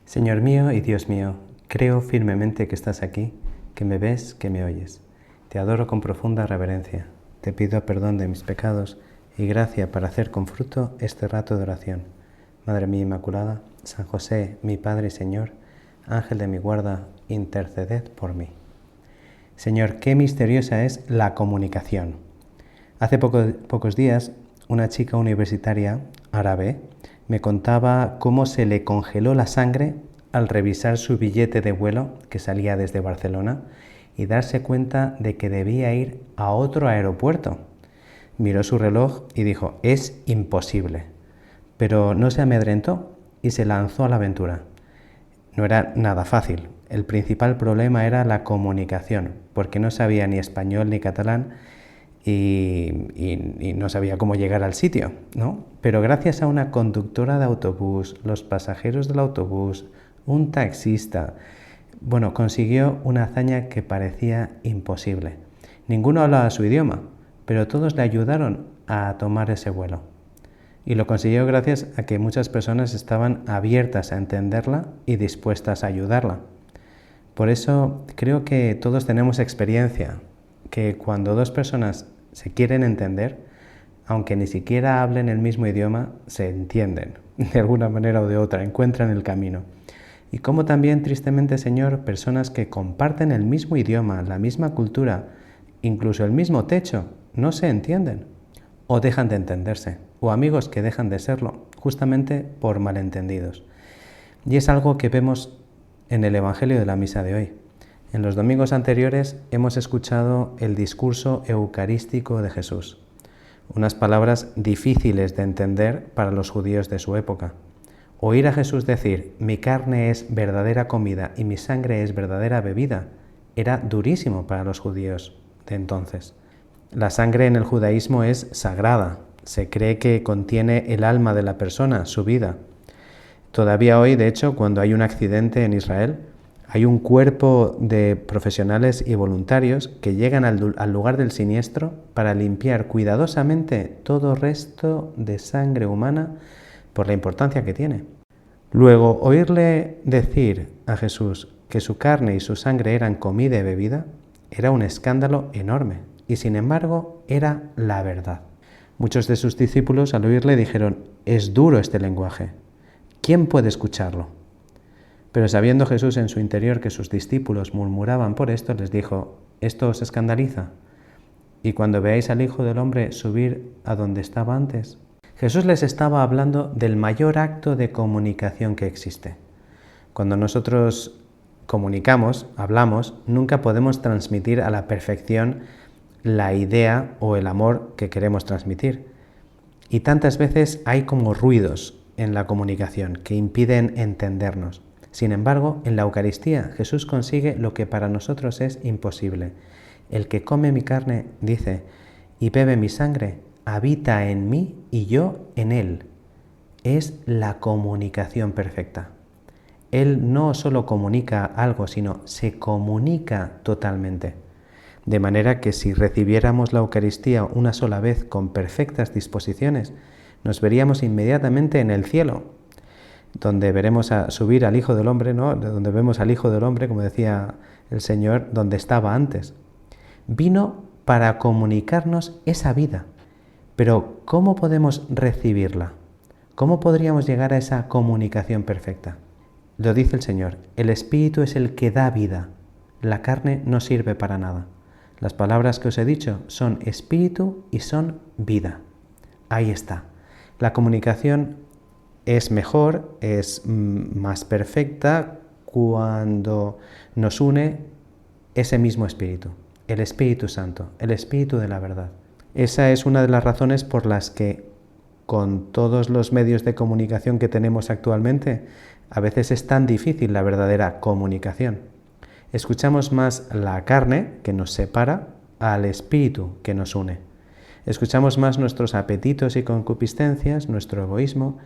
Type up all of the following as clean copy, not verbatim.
Señor mío y Dios mío, creo firmemente que estás aquí, que me ves, que me oyes. Te adoro con profunda reverencia. Te pido perdón de mis pecados y gracia para hacer con fruto este rato de oración. Madre mía Inmaculada, San José, mi Padre y Señor, Ángel de mi guarda, interceded por mí. Señor, qué misteriosa es la comunicación. Hace pocos días, una chica universitaria árabe me contaba cómo se le congeló la sangre al revisar su billete de vuelo que salía desde Barcelona y darse cuenta de que debía ir a otro aeropuerto. Miró su reloj y dijo, es imposible. Pero no se amedrentó y se lanzó a la aventura. No era nada fácil. El principal problema era la comunicación, porque no sabía ni español ni catalán y no sabía cómo llegar al sitio, ¿no? Pero gracias a una conductora de autobús, los pasajeros del autobús, un taxista, consiguió una hazaña que parecía imposible. Ninguno hablaba su idioma, pero todos le ayudaron a tomar ese vuelo. Y lo consiguió gracias a que muchas personas estaban abiertas a entenderla y dispuestas a ayudarla. Por eso creo que todos tenemos experiencia, que cuando dos personas se quieren entender, aunque ni siquiera hablen el mismo idioma, se entienden, de alguna manera o de otra, encuentran el camino. Y como también, tristemente, Señor, personas que comparten el mismo idioma, la misma cultura, incluso el mismo techo, no se entienden o dejan de entenderse, o amigos que dejan de serlo, justamente por malentendidos. Y es algo que vemos en el Evangelio de la Misa de hoy. En los domingos anteriores hemos escuchado el discurso eucarístico de Jesús, unas palabras difíciles de entender para los judíos de su época. Oír a Jesús decir, mi carne es verdadera comida y mi sangre es verdadera bebida, era durísimo para los judíos de entonces. La sangre en el judaísmo es sagrada, se cree que contiene el alma de la persona, su vida. Todavía hoy, de hecho, cuando hay un accidente en Israel, hay un cuerpo de profesionales y voluntarios que llegan al lugar del siniestro para limpiar cuidadosamente todo resto de sangre humana por la importancia que tiene. Luego, oírle decir a Jesús que su carne y su sangre eran comida y bebida era un escándalo enorme y, sin embargo, era la verdad. Muchos de sus discípulos al oírle dijeron, es duro este lenguaje, ¿quién puede escucharlo? Pero sabiendo Jesús en su interior que sus discípulos murmuraban por esto, les dijo, ¿esto os escandaliza? Y cuando veáis al Hijo del Hombre subir a donde estaba antes. Jesús les estaba hablando del mayor acto de comunicación que existe. Cuando nosotros comunicamos, hablamos, nunca podemos transmitir a la perfección la idea o el amor que queremos transmitir. Y tantas veces hay como ruidos en la comunicación que impiden entendernos. Sin embargo, en la Eucaristía Jesús consigue lo que para nosotros es imposible. El que come mi carne, dice, y bebe mi sangre, habita en mí y yo en él. Es la comunicación perfecta. Él no solo comunica algo, sino se comunica totalmente. De manera que si recibiéramos la Eucaristía una sola vez con perfectas disposiciones, nos veríamos inmediatamente en el cielo, donde veremos subir al Hijo del Hombre, ¿no? Donde vemos al Hijo del Hombre, como decía el Señor, donde estaba antes. Vino para comunicarnos esa vida. Pero ¿cómo podemos recibirla? ¿Cómo podríamos llegar a esa comunicación perfecta? Lo dice el Señor, el Espíritu es el que da vida, la carne no sirve para nada. Las palabras que os he dicho son Espíritu y son vida. Ahí está. La comunicación es mejor, es más perfecta cuando nos une ese mismo Espíritu, el Espíritu Santo, el Espíritu de la verdad. Esa es una de las razones por las que, con todos los medios de comunicación que tenemos actualmente, a veces es tan difícil la verdadera comunicación. Escuchamos más la carne, que nos separa, al Espíritu, que nos une. Escuchamos más nuestros apetitos y concupiscencias, nuestro egoísmo,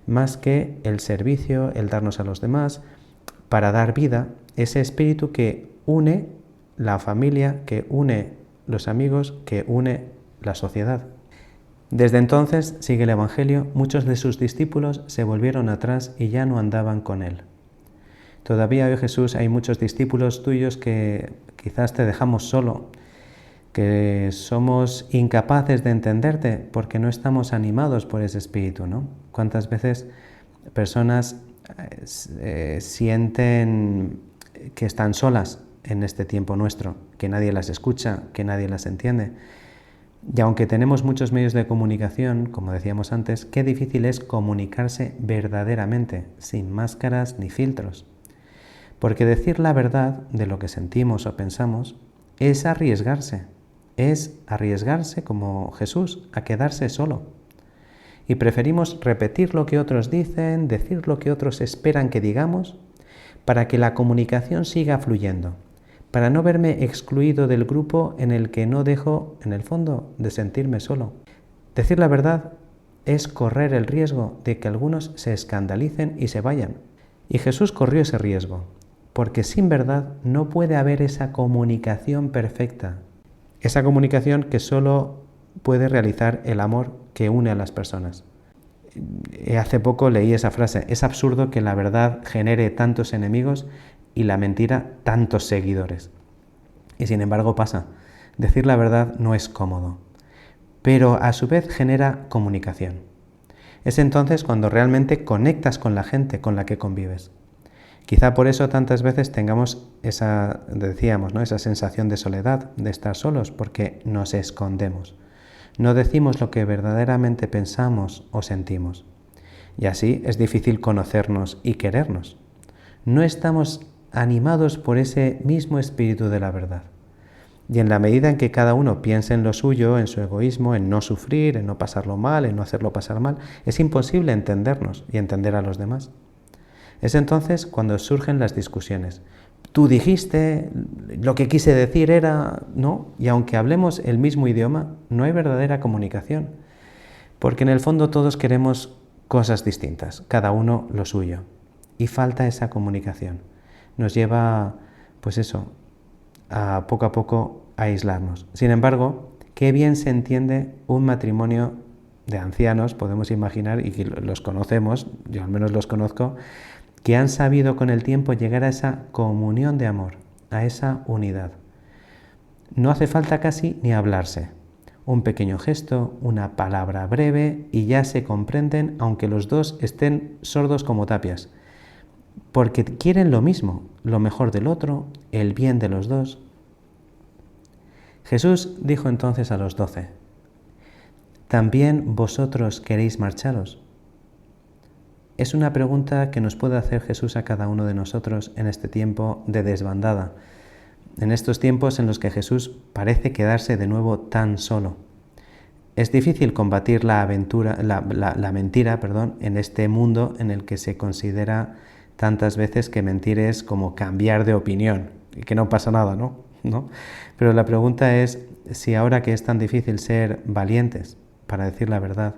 más que el servicio, el darnos a los demás, para dar vida, ese Espíritu que une la familia, que une los amigos, que une la sociedad. Desde entonces, sigue el Evangelio, muchos de sus discípulos se volvieron atrás y ya no andaban con él. Todavía hoy, Jesús, hay muchos discípulos tuyos que quizás te dejamos solo, que somos incapaces de entenderte porque no estamos animados por ese espíritu, ¿no? ¿Cuántas veces personas sienten que están solas en este tiempo nuestro, que nadie las escucha, que nadie las entiende? Y aunque tenemos muchos medios de comunicación, como decíamos antes, qué difícil es comunicarse verdaderamente, sin máscaras ni filtros. Porque decir la verdad de lo que sentimos o pensamos es arriesgarse como Jesús, a quedarse solo. Y preferimos repetir lo que otros dicen, decir lo que otros esperan que digamos, para que la comunicación siga fluyendo, para no verme excluido del grupo en el que no dejo, en el fondo, de sentirme solo. Decir la verdad es correr el riesgo de que algunos se escandalicen y se vayan. Y Jesús corrió ese riesgo, porque sin verdad no puede haber esa comunicación perfecta, esa comunicación que solo puede realizar el amor que une a las personas. Hace poco leí esa frase: es absurdo que la verdad genere tantos enemigos y la mentira tantos seguidores. Y sin embargo pasa. Decir la verdad no es cómodo, pero a su vez genera comunicación. Es entonces cuando realmente conectas con la gente con la que convives. Quizá por eso tantas veces tengamos esa sensación de soledad, de estar solos, porque nos escondemos. No decimos lo que verdaderamente pensamos o sentimos. Y así es difícil conocernos y querernos. No estamos animados por ese mismo espíritu de la verdad. Y en la medida en que cada uno piense en lo suyo, en su egoísmo, en no sufrir, en no pasarlo mal, en no hacerlo pasar mal, es imposible entendernos y entender a los demás. Es entonces cuando surgen las discusiones. Tú dijiste, lo que quise decir era, ¿no? Y aunque hablemos el mismo idioma, no hay verdadera comunicación. Porque en el fondo todos queremos cosas distintas, cada uno lo suyo. Y falta esa comunicación. Nos lleva, a poco a aislarnos. Sin embargo, qué bien se entiende un matrimonio de ancianos, podemos imaginar, y que los conocemos, yo al menos los conozco, que han sabido con el tiempo llegar a esa comunión de amor, a esa unidad. No hace falta casi ni hablarse. Un pequeño gesto, una palabra breve y ya se comprenden, aunque los dos estén sordos como tapias, porque quieren lo mismo, lo mejor del otro, el bien de los dos. Jesús dijo entonces a los 12: ¿también vosotros queréis marcharos? Es una pregunta que nos puede hacer Jesús a cada uno de nosotros en este tiempo de desbandada, en estos tiempos en los que Jesús parece quedarse de nuevo tan solo. Es difícil combatir la mentira, en este mundo en el que se considera tantas veces que mentir es como cambiar de opinión y que no pasa nada, ¿no? Pero la pregunta es si ahora que es tan difícil ser valientes para decir la verdad,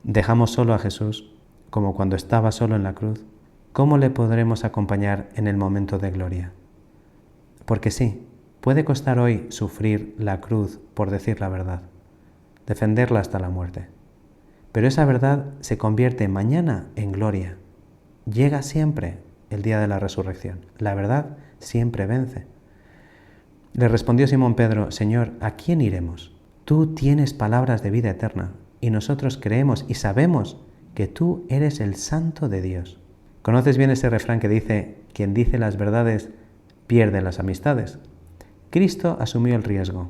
dejamos solo a Jesús, como cuando estaba solo en la cruz, ¿cómo le podremos acompañar en el momento de gloria? Porque sí, puede costar hoy sufrir la cruz por decir la verdad, defenderla hasta la muerte. Pero esa verdad se convierte mañana en gloria. Llega siempre el día de la resurrección. La verdad siempre vence. Le respondió Simón Pedro: Señor, ¿a quién iremos? Tú tienes palabras de vida eterna, y nosotros creemos y sabemos que tú eres el Santo de Dios. ¿Conoces bien ese refrán que dice: quien dice las verdades pierde las amistades? Cristo asumió el riesgo,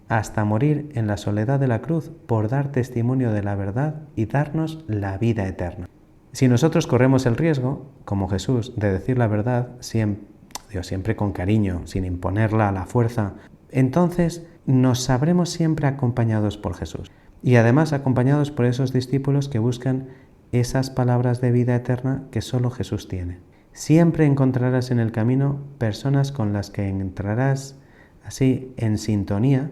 hasta morir en la soledad de la cruz, por dar testimonio de la verdad y darnos la vida eterna. Si nosotros corremos el riesgo, como Jesús, de decir la verdad, siempre con cariño, sin imponerla a la fuerza, entonces nos sabremos siempre acompañados por Jesús. Y además acompañados por esos discípulos que buscan esas palabras de vida eterna que solo Jesús tiene. Siempre encontrarás en el camino personas con las que entrarás así en sintonía,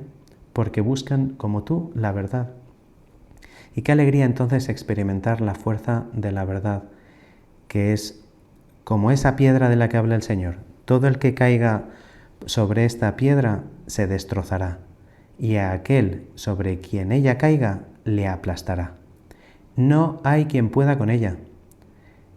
porque buscan como tú la verdad. Y qué alegría entonces experimentar la fuerza de la verdad, que es como esa piedra de la que habla el Señor. Todo el que caiga sobre esta piedra se destrozará, y a aquel sobre quien ella caiga le aplastará. No hay quien pueda con ella.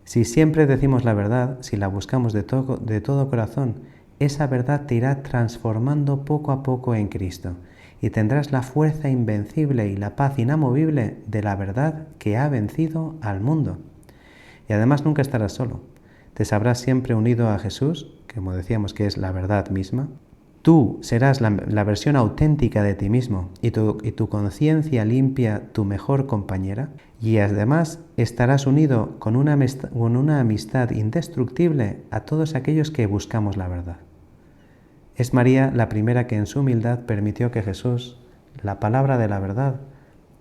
Si siempre decimos la verdad, si la buscamos de todo corazón, esa verdad te irá transformando poco a poco en Cristo y tendrás la fuerza invencible y la paz inamovible de la verdad que ha vencido al mundo. Y además nunca estarás solo. Te sabrás siempre unido a Jesús, que como decíamos que es la verdad misma. Tú serás la versión auténtica de ti mismo y tu conciencia limpia tu mejor compañera. Y además estarás unido con una amistad indestructible a todos aquellos que buscamos la verdad. Es María la primera que en su humildad permitió que Jesús, la palabra de la verdad,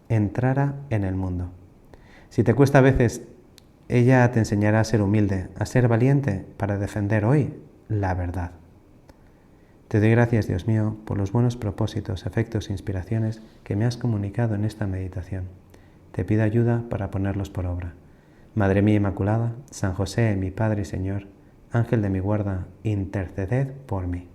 entrara en el mundo. Si te cuesta a veces, ella te enseñará a ser humilde, a ser valiente para defender hoy la verdad. Te doy gracias, Dios mío, por los buenos propósitos, afectos e inspiraciones que me has comunicado en esta meditación. Te pido ayuda para ponerlos por obra. Madre mía Inmaculada, San José, mi Padre y Señor, Ángel de mi guarda, interceded por mí.